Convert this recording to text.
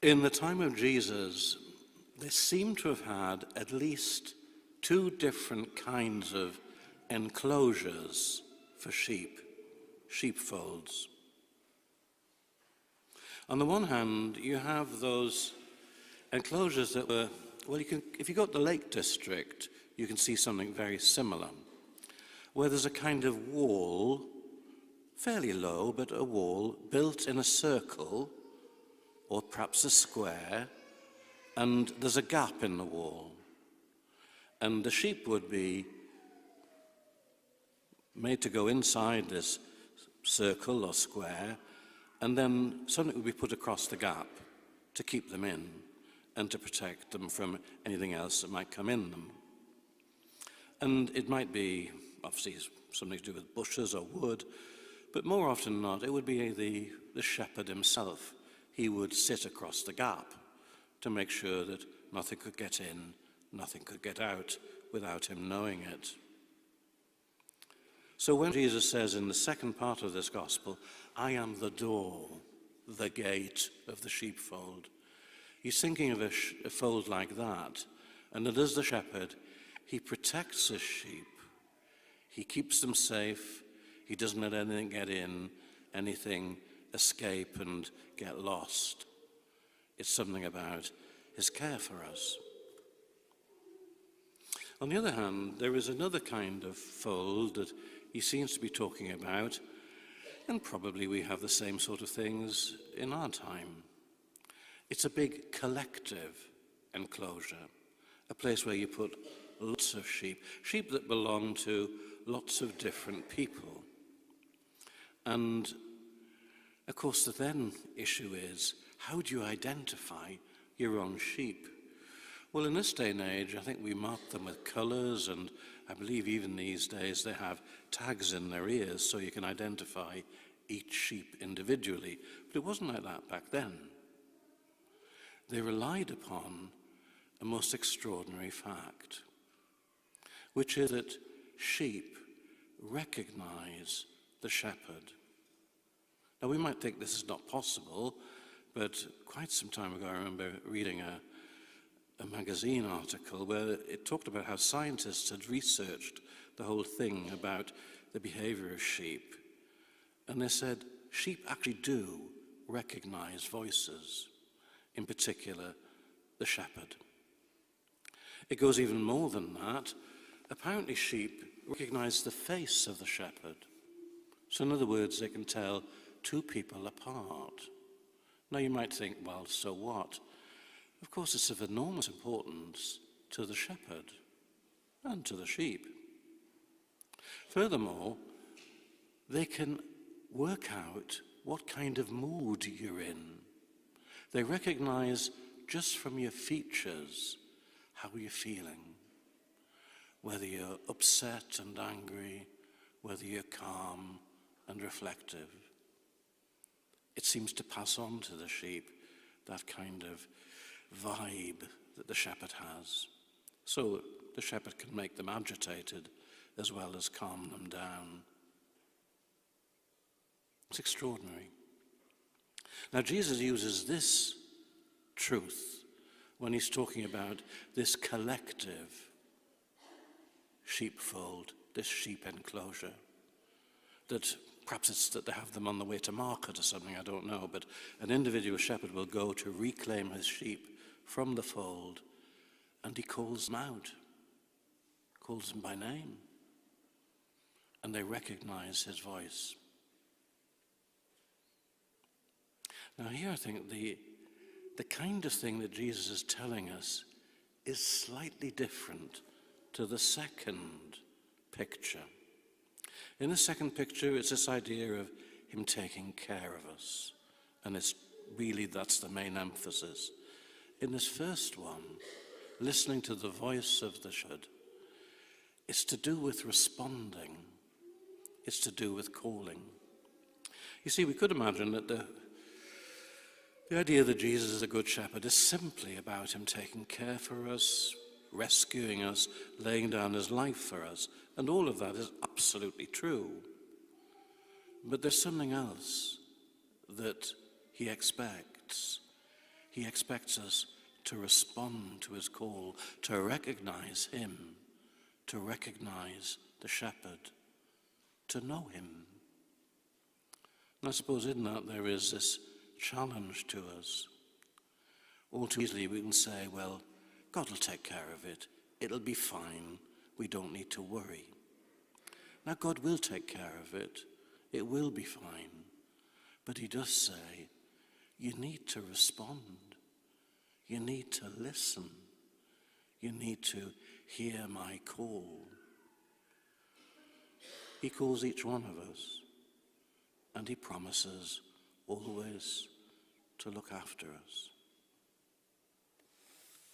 In the time of Jesus, they seem to have had at least two different kinds of enclosures for sheepfolds. On the one hand, you have those enclosures that were, well, if you go to the Lake District, you can see something very similar, where there's a kind of wall, fairly low, but a wall built in a circle, or perhaps a square, and there's a gap in the wall. And the sheep would be made to go inside this circle or square, and then something would be put across the gap to keep them in and to protect them from anything else that might come in them. And it might be, obviously, something to do with bushes or wood, but more often than not, it would be the shepherd himself. He would sit across the gap to make sure that nothing could get in, nothing could get out without him knowing it. So when Jesus says in the second part of this gospel, I am the door, the gate of the sheepfold, he's thinking of a fold like that, and that as the shepherd, he protects his sheep. He keeps them safe. He doesn't let anything get in, anything escape and get lost. It's something about his care for us. On the other hand, there is another kind of fold that he seems to be talking about, and probably we have the same sort of things in our time. It's a big collective enclosure, a place where you put lots of sheep that belong to lots of different people. And of course, the then issue is, how do you identify your own sheep? Well, in this day and age, I think we mark them with colors, and I believe even these days they have tags in their ears so you can identify each sheep individually. But it wasn't like that back then. They relied upon a most extraordinary fact, which is that sheep recognize the shepherd. Now, we might think this is not possible, but quite some time ago I remember reading a magazine article where it talked about how scientists had researched the whole thing about the behavior of sheep. And they said sheep actually do recognize voices, in particular the shepherd. It goes even more than that. Apparently sheep recognize the face of the shepherd. So in other words, they can tell two people apart. Now you might think, well, so what? Of course, it's of enormous importance to the shepherd and to the sheep. Furthermore, they can work out what kind of mood you're in. They recognize just from your features how you're feeling, whether you're upset and angry, whether you're calm and reflective. It seems to pass on to the sheep that kind of vibe that the shepherd has. So the shepherd can make them agitated as well as calm them down. It's extraordinary. Now Jesus uses this truth when he's talking about this collective sheepfold, this sheep enclosure, that perhaps it's that they have them on the way to market or something, I don't know, but an individual shepherd will go to reclaim his sheep from the fold, and he calls them out, calls them by name, and they recognize his voice. Now here I think the kind of thing that Jesus is telling us is slightly different to the second picture. In the second picture, it's this idea of him taking care of us, and it's really, that's the main emphasis. In this first one, listening to the voice of the shepherd, it's to do with responding. It's to do with calling. You see, we could imagine that the idea that Jesus is a good shepherd is simply about him taking care for us, rescuing us, laying down his life for us. And all of that is absolutely true. But there's something else that he expects. He expects us to respond to his call, to recognize him, to recognize the shepherd, to know him. And I suppose in that there is this challenge to us. All too easily we can say, well, God will take care of it. It'll be fine. We don't need to worry. Now, God will take care of it. It will be fine. But he does say, you need to respond. You need to listen. You need to hear my call. He calls each one of us, and he promises always to look after us.